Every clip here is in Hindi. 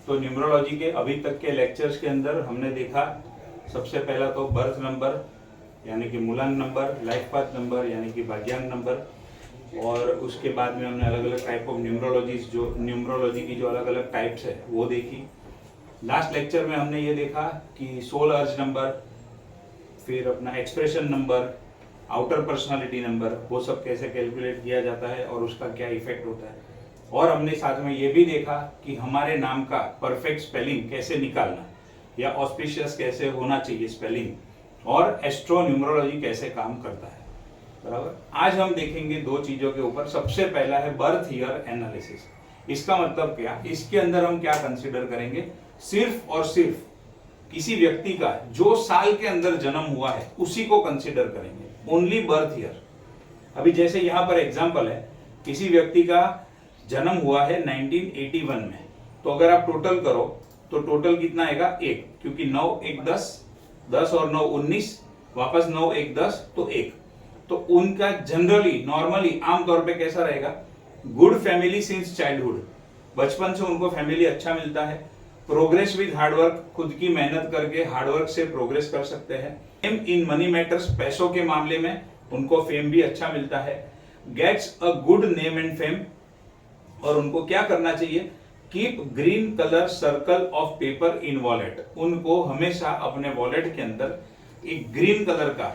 तो न्यूमरोलॉजी के अभी तक के लेक्चर्स के अंदर हमने देखा, सबसे पहला तो बर्थ नंबर यानी कि मूलांक नंबर, लाइफ पाथ नंबर यानी कि भाग्यांक नंबर, और उसके बाद में हमने अलग अलग टाइप ऑफ न्यूमरोलॉजी की जो अलग अलग टाइप्स है वो देखी। लास्ट लेक्चर में हमने ये देखा कि सोल अर्ज नंबर, फिर अपना expression number, outer personality number, वो सब कैसे कैलकुलेट किया जाता है और उसका क्या इफेक्ट होता है। और हमने साथ में ये भी देखा कि हमारे नाम का परफेक्ट स्पेलिंग कैसे निकालना या ऑस्पिशियस कैसे होना चाहिए स्पेलिंग, और एस्ट्रो न्यूमरोलॉजी कैसे काम करता है। बराबर। आज हम देखेंगे दो चीजों के ऊपर। सबसे पहला है बर्थ ईयर एनालिसिस। इसका मतलब क्या, इसके अंदर हम क्या कंसीडर करेंगे, सिर्फ और सिर्फ किसी व्यक्ति का जो साल के अंदर जन्म हुआ है उसी को कंसीडर करेंगे, ओनली बर्थ ईयर। अभी जैसे यहाँ पर एग्जांपल है, किसी व्यक्ति का जन्म हुआ है 1981 में, तो अगर आप टोटल करो तो टोटल कितना आएगा 1, क्योंकि 9 1 10, 10 और 9 19, वापस 9 1 10 तो 1। तो उनका जनरली नॉर्मली आमतौर पे कैसा रहेगा, गुड फैमिली सिंस चाइल्डहुड, बचपन से उनको फैमिली अच्छा मिलता है। प्रोग्रेस विद हार्डवर्क, खुद की मेहनत करके हार्डवर्क से प्रोग्रेस कर सकते हैं। फेम इन मनी मैटर्स, पैसों के मामले में उनको फेम भी अच्छा मिलता है। Gets a good name and fame, और उनको क्या करना चाहिए, keep green colour circle of paper in wallet, उनको हमेशा अपने वॉलेट के अंदर एक ग्रीन कलर का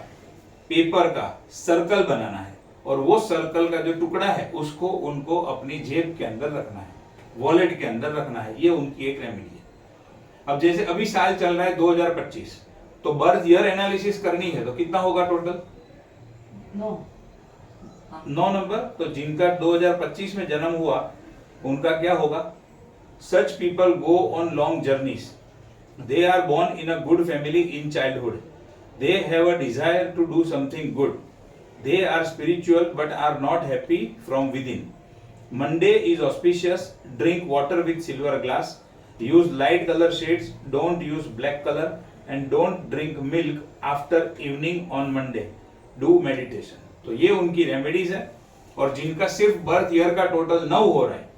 पेपर का सर्कल बनाना है, और वो सर्कल का जो टुकड़ा है उसको उनको अपनी जेब के अंदर रखना है, वॉलेट के अंदर रखना है। ये उनकी एक रेमेडी है। अब जैसे अभी साल चल रहा है 2025, तो बर्थ ईयर एनालिसिस करनी है तो कितना होगा टोटल, 9 नंबर। तो जिनका 2025 में जन्म हुआ उनका क्या होगा, such people go on long journeys, they are born in a good family in childhood, they have a desire to do something good, they are spiritual but are not happy from within. Monday is auspicious, drink water with silver glass, use light color shades, don't use black color, and don't drink milk after evening on Monday, do meditation. तो ये उनकी रेमेडीज है। और जिनका सिर्फ बर्थ ईयर का टोटल 9 हो रहा है,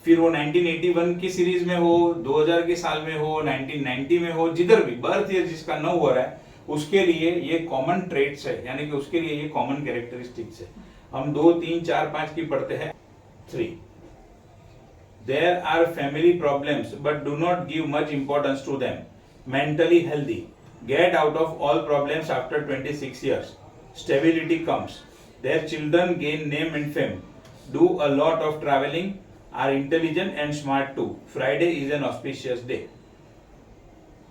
फिर वो 1981 की सीरीज में हो, 2000 के साल में हो, 1990 में हो, जिधर भी बर्थ ईयर जिसका 9 हो रहा है उसके लिए ये कॉमन ट्रेट्स है, यानी कि उसके लिए ये कॉमन कैरेक्टरिस्टिक्स है। हम 2 3 4 5 की पढ़ते हैं। 3, there are family problems but do not give much importance to them, mentally healthy, get out of all problems after 26 years, stability comes, their children gain name and fame, do a lot of travelling, are intelligent and smart too, Friday is an auspicious day.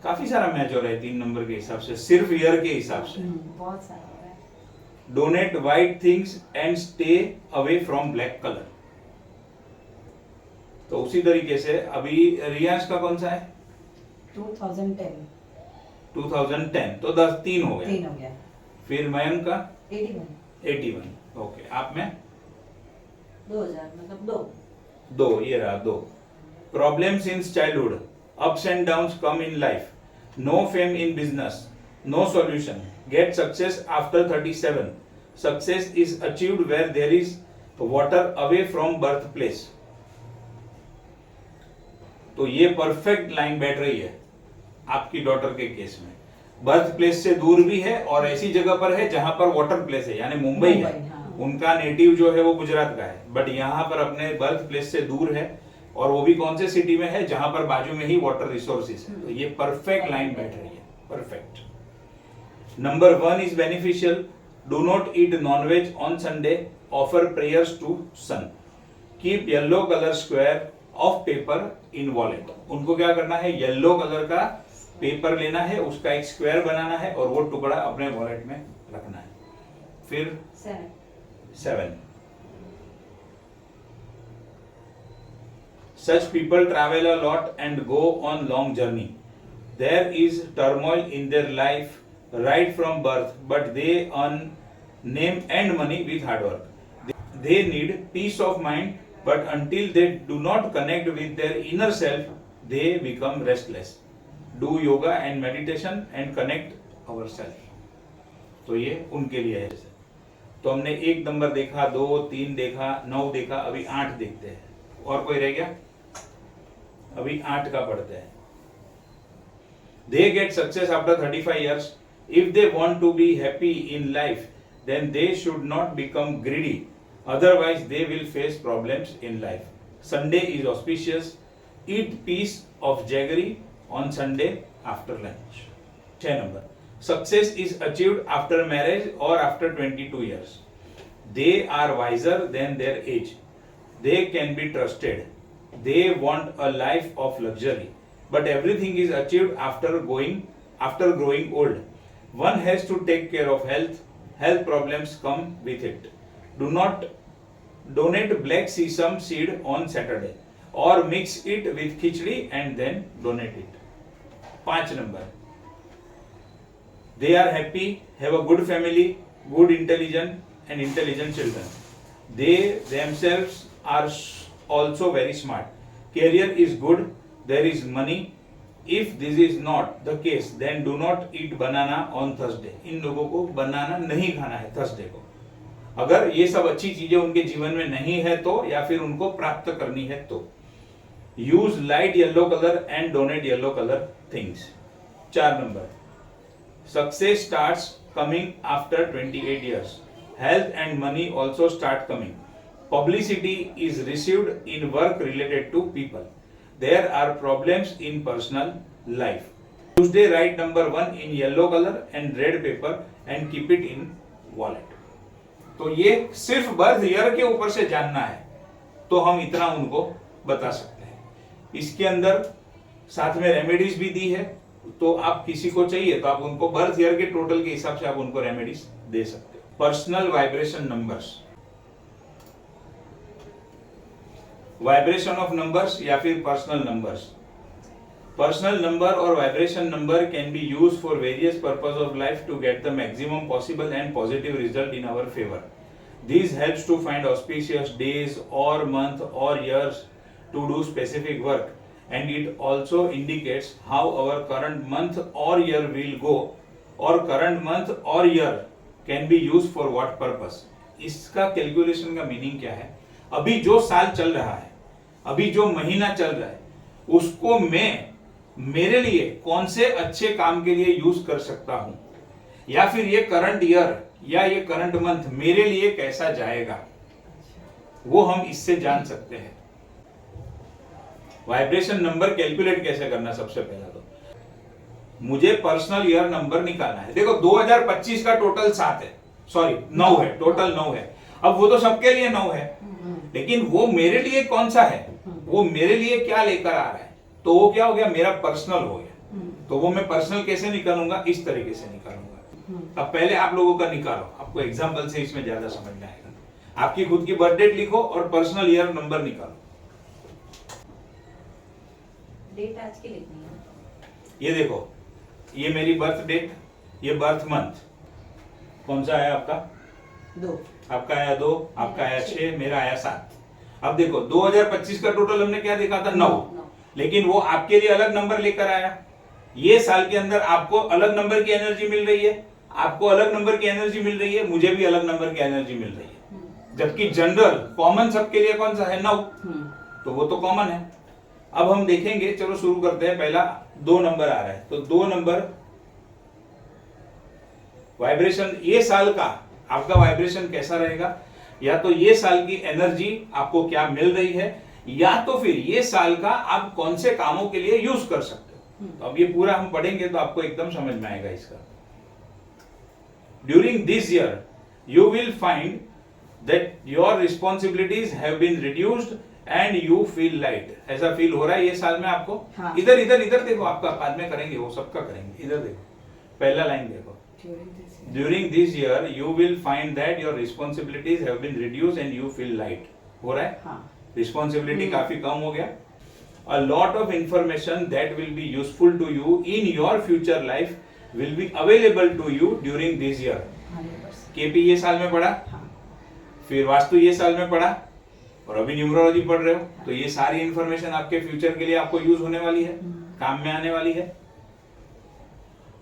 काफी सारा मैच हो रहा है 3 नंबर के हिसाब से, सिर्फ ईयर के हिसाब से। बहुत सारा हो रहा है। Donate white things and stay away from black colour. तो उसी तरीके से अभी रियांश का कौन सा है, 2010, 2010, तो 10 3 हो गया। 3 हो गया। फिर मयंक का 81, ओके। आप में 2000 मतलब 2, ये रहा 2। Problem since childhood, ups and downs come in life, no fame in business, no solution, get success after 37, success is achieved where there is water away from birthplace। तो ये परफेक्ट लाइन बैठ रही है आपकी डॉटर के केस में। बर्थ प्लेस से दूर भी है और ऐसी जगह पर है जहां पर वाटर प्लेस है, यानी मुंबई है। हाँ। उनका नेटिव जो है वो गुजरात का है, बट यहाँ पर अपने बर्थ प्लेस से दूर है, और वो भी कौन से सिटी में है, जहां पर बाजू में ही वाटर रिसोर्सेज है। तो ये परफेक्ट लाइन बैठ रही है, perfect. Number 1 is beneficial, do not eat nonveg on Sunday, offer prayers to sun, keep yellow colour square of paper in wallet. उनको क्या करना है, येलो कलर का पेपर लेना है, उसका एक स्क्वायर बनाना है और वो टुकड़ा अपने वॉलेट में रखना है। फिर 7, such people travel a lot and go on long journey, there is turmoil in their life right from birth, but they earn name and money with hard work, they need peace of mind, but until they do not connect with their inner self they become restless, do yoga and meditation and connect ourselves। तो ये उनके लिए है। तो हमने 1 नंबर देखा, 2 3 देखा, 9 देखा, अभी 8 देखते हैं। और कोई रह गया, अभी 8 का पढ़ते हैं। They get success after 35 years. If they want to be happy in life, then they should not become greedy. Otherwise, they will face problems in life. Sunday is auspicious. Eat piece of jaggery on Sunday after lunch. 6 number. Success is achieved after marriage or after 22 years. They are wiser than their age. They can be trusted. They want a life of luxury. But everything is achieved after growing old. One has to take care of health. Health problems come with it. Do not donate black sesame seed on Saturday or mix it with khichdi and then donate it. 5 number. They are happy, have a good family, good intelligent children. They themselves are also very smart. Career is good. There is money. If this is not the case, then do not eat banana on Thursday. इन लोगों को बनाना नहीं खाना है थर्सडे को। अगर ये सब अच्छी चीजें उनके जीवन में नहीं है तो, या फिर उनको प्राप्त करनी है तो। Use light yellow colour and donate yellow colour things. 4 number. Success starts coming after 28 years. Health and money also start coming. Publicity is received in work related to people. There are problems in personal life. Tuesday write number 1 in yellow color and red paper and keep it in wallet. तो ये सिर्फ बर्थ ईयर के ऊपर से जानना है तो हम इतना उनको बता सकते हैं। इसके अंदर साथ में रेमेडीज भी दी है, तो आप किसी को चाहिए तो आप उनको बर्थ ईयर के टोटल के हिसाब से आप उनको रेमेडीज दे सकते हैं। Personal vibration numbers, vibration of numbers या फिर पर्सनल नंबर्स। पर्सनल नंबर और vibration number can be use for various purpose of life to get the maximum possible and positive result in our favour. These helps to find auspicious days or month or years to do specific work, and it also indicates how our current month or year will go, or current month or year can be used for what purpose. इसका कैलकुलेशन का मीनिंग क्या है? अभी जो साल चल रहा है, अभी जो महीना चल रहा है, उसको मैं मेरे लिए कौन से अच्छे काम के लिए यूज कर सकता हूं, या फिर ये करंट ईयर या ये करंट मंथ मेरे लिए कैसा जाएगा, वो हम इससे जान सकते हैं। वाइब्रेशन नंबर कैलकुलेट कैसे करना? सबसे पहला तो मुझे पर्सनल ईयर नंबर निकालना है। देखो 2025 का टोटल 7 है, सॉरी 9 है, टोटल 9 है। अब वो तो सबके लिए 9 है, लेकिन वो मेरे लिए कौन सा है, वो मेरे लिए क्या लेकर आ रहा है, तो वो क्या हो गया, मेरा पर्सनल हो गया। तो वो मैं पर्सनल कैसे निकालूंगा? इस तरीके से निकालूंगा। अब पहले आप लोगों का निकालो, आपको एग्जांपल से इसमें ज्यादा समझ में आएगा। आपकी खुद की बर्थ डेट लिखो और पर्सनल ईयर नंबर निकालो। डेट आज की लिखनी है। ये देखो, ये मेरी बर्थ डेट, ये बर्थ मंथ। कौन सा आया आपका? 2। आपका आया 2, आपका आया 6, मेरा आया 7। अब देखो 2025 का टोटल हमने क्या देखा था? 9, लेकिन वो आपके लिए अलग नंबर लेकर आया। ये साल के अंदर आपको अलग नंबर की एनर्जी मिल रही है, आपको अलग नंबर की एनर्जी मिल रही है, मुझे भी अलग नंबर की एनर्जी मिल रही है। जबकि जनरल कॉमन सबके लिए कौन सा है? 9, तो वो तो कॉमन है। अब हम देखेंगे, चलो शुरू करते हैं। पहला 2 नंबर आ रहा है, तो 2 नंबर वाइब्रेशन, ये साल का आपका वाइब्रेशन कैसा रहेगा? या तो ये साल की एनर्जी आपको क्या मिल रही है, या तो फिर ये साल का आप कौन से कामों के लिए यूज कर सकते हो। तो अब ये पूरा हम पढ़ेंगे तो आपको एकदम समझ में आएगा इसका। During this year, you will find that your responsibilities have been reduced and you feel light. ऐसा फील हो रहा है ये साल में आपको? हाँ। इधर इधर इधर देखो, आपका बाद में करेंगे, वो सबका करेंगे। इधर देखो, पहला लाइन देखो। During this year, you will find that your responsibilities have been reduced and you feel light. हो रहा है? हाँ। Responsibility काफी कम हो गया। A lot of information that will be useful to you in your future life will be available to you during this year. 100%। KP ये साल में पढ़ा, फिर वास्तु ये साल में पढ़ा, और अभी न्यूमरोलॉजी पढ़ रहे हो, तो ये सारी इंफॉर्मेशन आपके फ्यूचर के लिए आपको यूज होने वाली है, काम में आने वाली है।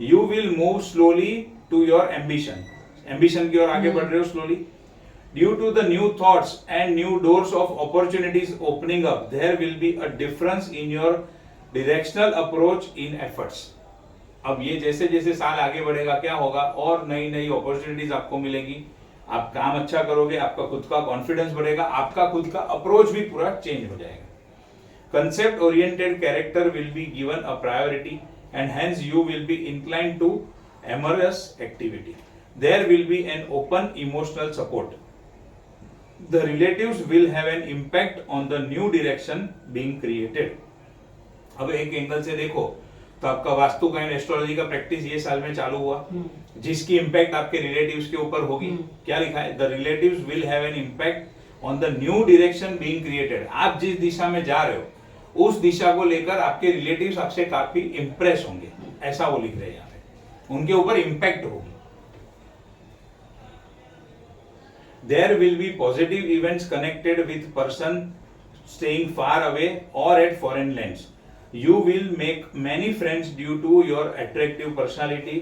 You will move slowly to your ambition. Ambition की ओर आगे बढ़ रहे हो slowly. Due to the new thoughts and new doors of opportunities opening up, there will be a difference in your directional approach in efforts. अब ये जैसे जैसे साल आगे बढ़ेगा क्या होगा, और नई नई अपॉर्चुनिटीज आपको मिलेगी, आप काम अच्छा करोगे, आपका खुद का कॉन्फिडेंस बढ़ेगा, आपका खुद का अप्रोच भी पूरा चेंज हो जाएगा. Concept oriented character will be given a priority and hence you will be inclined to amorous activity. There will be an open emotional support. The relatives will have an impact on the new direction being created. अब एक एंगल से देखो तो आपका वास्तु का एस्ट्रोलॉजी का प्रैक्टिस ये साल में चालू हुआ, जिसकी इम्पैक्ट आपके रिलेटिव्स के ऊपर होगी. क्या लिखा है? The relatives will have an impact on the new direction being created. आप जिस दिशा में जा रहे हो उस दिशा को लेकर आपके रिलेटिव्स आपसे काफी इंप्रेस होंगे, ऐसा वो लिख रहे हैं यहाँ पे, उनके ऊपर इम्पैक्ट होगी. There will be positive events connected with person staying far away or at foreign lands. You will make many friends due to your attractive personality.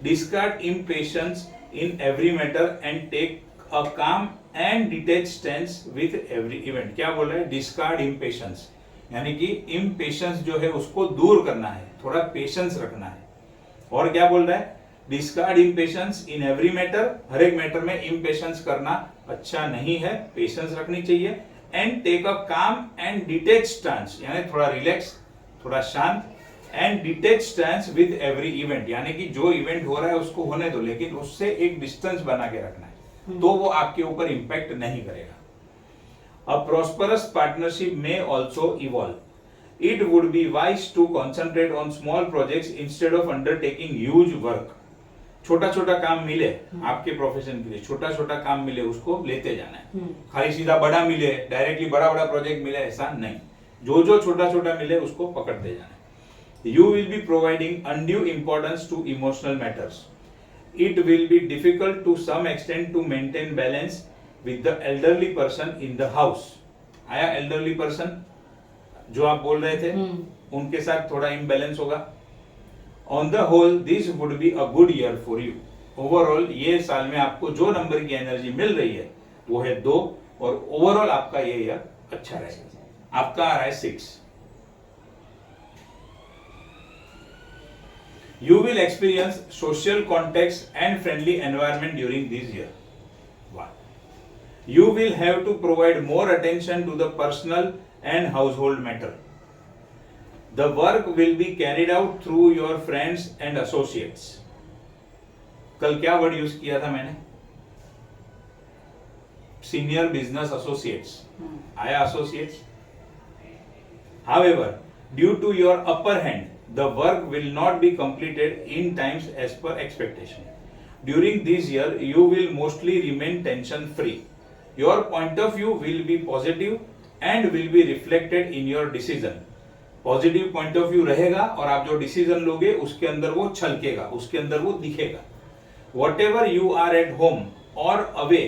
Discard impatience in every matter and take a calm and detached stance with every event. क्या बोल रहे हैं? Discard impatience, यानी कि impatience जो है उसको दूर करना है, थोड़ा पेशेंस रखना है. और क्या बोल रहा है? Discard impatience in every matter. हर एक मैटर में इम्पेशंस करना अच्छा नहीं है, पेशेंस रखनी चाहिए. एंड टेक अ काम एंड डिटेच स्टैंस, यानी थोड़ा रिलैक्स, थोड़ा शांत. And detach stance with every event, यानी कि जो इवेंट हो रहा है उसको होने दो, लेकिन उससे एक डिस्टेंस बना के रखना है, तो वो आपके ऊपर इंपैक्ट नहीं करेगा. अ प्रॉस्परस पार्टनरशिप में also evolve. It would be wise to concentrate on small projects instead of undertaking huge work. छोटा छोटा काम मिले आपके प्रोफेशन के लिए, छोटा छोटा काम मिले उसको लेते जाना है. खाली सीधा बड़ा मिले, डायरेक्टली बड़ा बड़ा प्रोजेक्ट मिले, ऐसा नहीं. जो जो छोटा छोटा मिले उसको पकड़ते जाना है. You will be providing undue importance to emotional matters. It will be difficult to some extent to maintain balance with the elderly person in the house. आया elderly person जो आप बोल रहे थे, उनके साथ थोड़ा इम्बैलेंस होगा. On the whole, this would be a good year for you. Overall, ये साल में आपको जो नंबर की एनर्जी मिल रही है वो है 2, और ओवरऑल आपका ये ईयर अच्छा रहेगा. आपका आ रहा है 6. You will experience social contacts and friendly environment during this year. 1. You will have to provide more attention to the personal and household matter. The work will be carried out through your friends and associates. कल क्या वर्ड यूज किया था मैंने? Senior business associates. आया associates? However, due to your upper hand, the work will not be completed in times as per expectation. During this year, you will mostly remain tension free. Your point of view will be positive and will be reflected in your decision. Positive point of view रहेगा और आप जो डिसीजन लोगे उसके अंदर वो छलकेगा, उसके अंदर वो दिखेगा. Whatever you are at home or away,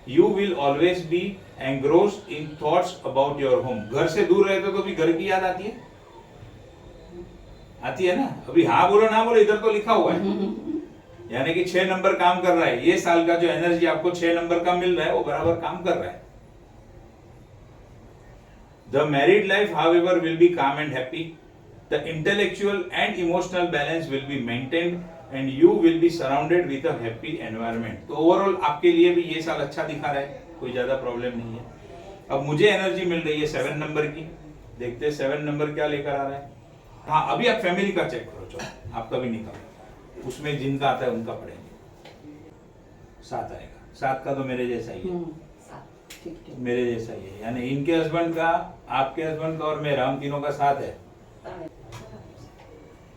you will always be engrossed in thoughts about your home. घर से दूर रहते तो भी घर की याद आती है ना. अभी हाँ बोलो ना बोलो, इधर तो लिखा हुआ है. यानी कि 6 नंबर काम कर रहा है. ये साल का जो एनर्जी आपको 6 नंबर का मिल रहा है वो बराबर काम कर रहा है. The married life, however, will be calm and happy. The intellectual and emotional balance will be maintained and you will be surrounded with a happy environment. तो ओवरऑल आपके लिए भी ये साल अच्छा दिखा रहा है, कोई ज्यादा प्रॉब्लम नहीं है. अब मुझे एनर्जी मिल रही है 7 नंबर की. देखते हैं 7 नंबर क्या लेकर आ रहा है. हाँ, अभी आप फैमिली का चेक करो. चलो आपका भी निकालो, उसमें जिनका आता है उनका पढ़ेंगे. 7 आएगा. 7 का तो मेरे जैसा ही है, मेरे जैसा ही है. यानी इनके हस्बैंड का, आपके हस्बैंड का और मेरा, हम तीनों का 7 है.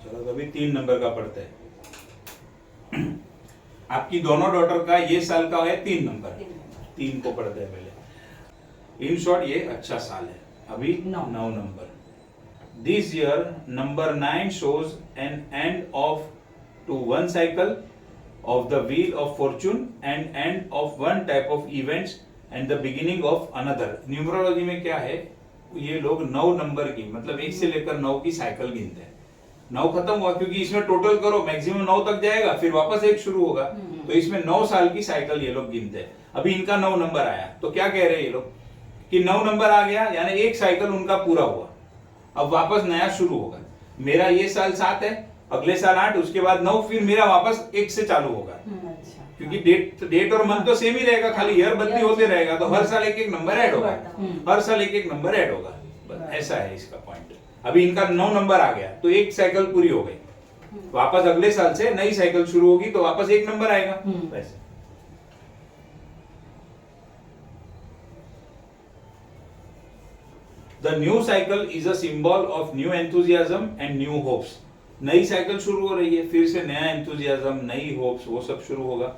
चलो तो अभी 3 नंबर का पढ़ते हैं. आपकी दोनों डॉटर का ये साल का है 3 नंबर. 3 को पढ़ते हैं पहले. इन शॉर्ट ये अच्छा साल है. अभी 9 number. This year number 9 shows an end of to one cycle of the wheel of fortune and end of one type of events and the beginning of another. Numerology में क्या है, ये लोग 9 नंबर की, मतलब 1 से लेकर 9 की साइकिल गिनते हैं. 9 खत्म हुआ, क्योंकि इसमें टोटल करो मैक्सिमम 9 तक जाएगा, फिर वापस 1 शुरू होगा। तो इसमें 9 साल की साइकिल ये लोग गिनते हैं। अभी इनका 9 नंबर आया, तो क्या कह रहे हैं ये लोग कि 9 नंबर आ गया, यानी एक साइकिल उनका पूरा हुआ, अब वापस नया शुरू होगा। मेरा ये साल 7 है, अगले साल 8, उसके बाद 9, फिर मेरा वापस 1 से चालू होगा। अच्छा। क्योंकि डेट और मंथ तो सेम ही रहेगा, खाली ईयर बदली होते रहेगा, तो हर साल एक एक नंबर ऐड होगा, हर साल एक एक नंबर ऐड होगा। बस ऐसा है इसका पॉइंट। अभी इनका 9 नंबर आ गया, तो एक साइकिल पूरी हो गई, वापस अगले साल से नई साइकिल शुरू होगी, तो वापस 1 नंबर आएगा। वैसे the new cycle is a symbol of new enthusiasm and new hopes. नई साइकिल शुरू हो रही है, फिर से नया एंथुजियाज्म, नई होप्स, वो सब शुरू होगा।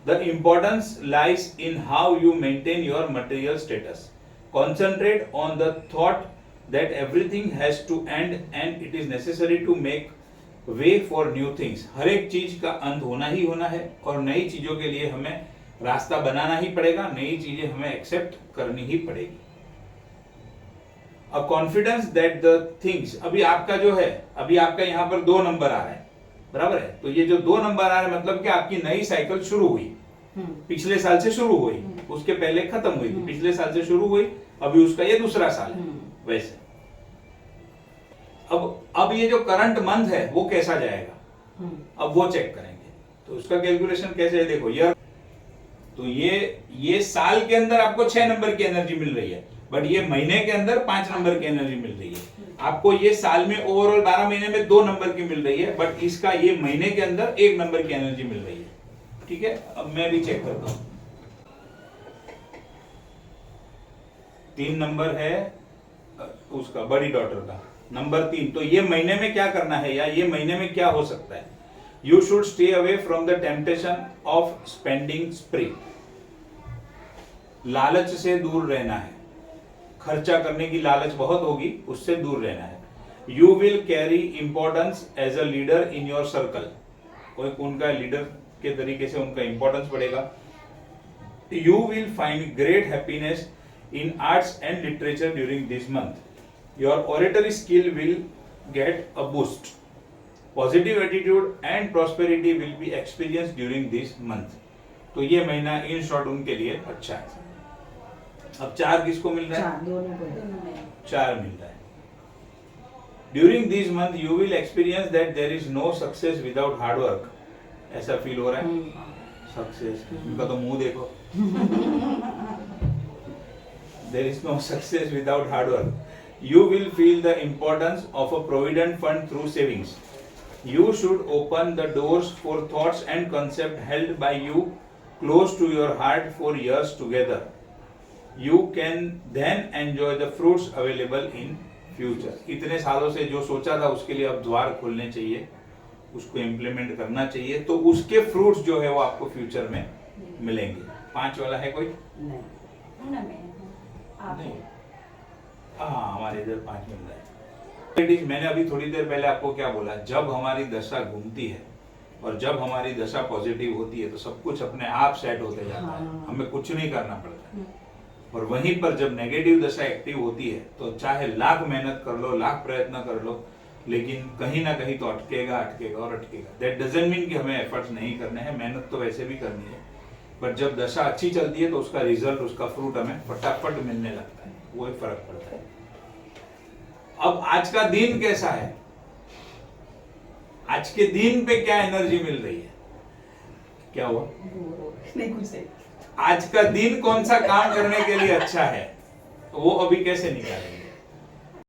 The importance lies in how you maintain your material status. Concentrate on the thought that everything has to end and it is necessary to make way for new things. हर एक चीज का अंत होना ही होना है, और नई चीजों के लिए हमें रास्ता बनाना ही पड़ेगा, नई चीजें हमें एक्सेप्ट करनी ही पड़ेगी। A confidence that the things, अभी आपका जो है, अभी आपका यहाँ पर 2 नंबर आ रहा है, बराबर है, तो ये जो 2 नंबर आ रहा है मतलब कि आपकी नई साइकिल शुरू हुई, पिछले साल से शुरू हुई, उसके पहले खत्म हुई थी, पिछले साल से शुरू हुई, अभी उसका ये दूसरा साल है। वैसे अब ये जो करंट मंथ है वो कैसा जाएगा, अब वो चेक करेंगे। तो उसका कैलकुलेशन कैसे है, देखो ईयर, तो ये साल के अंदर आपको 6 नंबर की एनर्जी मिल रही है, बट ये महीने के अंदर 5 नंबर की एनर्जी मिल रही है। आपको ये साल में ओवरऑल 12 महीने में 2 नंबर की मिल रही है, बट इसका ये महीने के अंदर 1 नंबर की एनर्जी मिल रही है। ठीक है, अब मैं भी चेक करता हूं। 3 नंबर है उसका, बड़ी डॉटर का नंबर 3, तो ये महीने में क्या करना है, या ये महीने में क्या हो सकता है। You should stay away from the temptation of spending स्प्री। लालच से दूर रहना है, खर्चा करने की लालच बहुत होगी, उससे दूर रहना है। You will carry importance as a leader in your circle, कोई उनका लीडर के तरीके से उनका इंपॉर्टेंस बढ़ेगा। You will find great happiness in arts and literature during this month. Your oratory skill will get a boost. Positive attitude and prosperity will be experience during this month. तो ये महीना इन शॉर्ट उनके लिए अच्छा है। अब 4 किसको मिल रहा है, 4 मिल रहा है। During this month you will experience that there is no success without hard work. ऐसा फील हो रहा है सक्सेस, उनका तो मुंह देखो। There is no success without hard work. You will feel the importance of a provident fund through savings. You should open the doors for thoughts and concept held by you close to your heart for years together. You can then enjoy the fruits available in future. इतने सालों से जो सोचा था उसके लिए अब द्वार खोलने चाहिए, उसको इम्प्लीमेंट करना चाहिए, तो उसके फ्रूट्स जो है वो आपको फ्यूचर में मिलेंगे। 5 वाला है कोई? नहीं। हाँ, हमारे इधर 5 मिल रहा है। मैंने अभी थोड़ी देर पहले आपको क्या बोला, जब हमारी दशा घूमती है और जब हमारी दशा पॉजिटिव होती है तो सब कुछ अपने आप सेट होते जाता है, हमें कुछ नहीं करना पड़ता है। और वहीं पर जब नेगेटिव दशा एक्टिव होती है तो चाहे लाख मेहनत कर लो, लाख प्रयत्न कर लो, लेकिन कहीं ना कहीं तो अटकेगा और अटकेगा। दैट डजंट मीन कि हमें एफर्ट्स नहीं करने हैं, मेहनत तो वैसे भी करनी है, बट जब दशा अच्छी चलती है तो उसका रिजल्ट, उसका फ्रूट हमें फटाफट मिलने लगता है, वो एक फर्क पड़ता है। अब आज का दिन कैसा है, आज के दिन पे क्या एनर्जी मिल रही है, क्या हुआ? नहीं, कुछ नहीं। आज का दिन कौन सा काम करने के लिए अच्छा है, वो अभी कैसे निकालेंगे?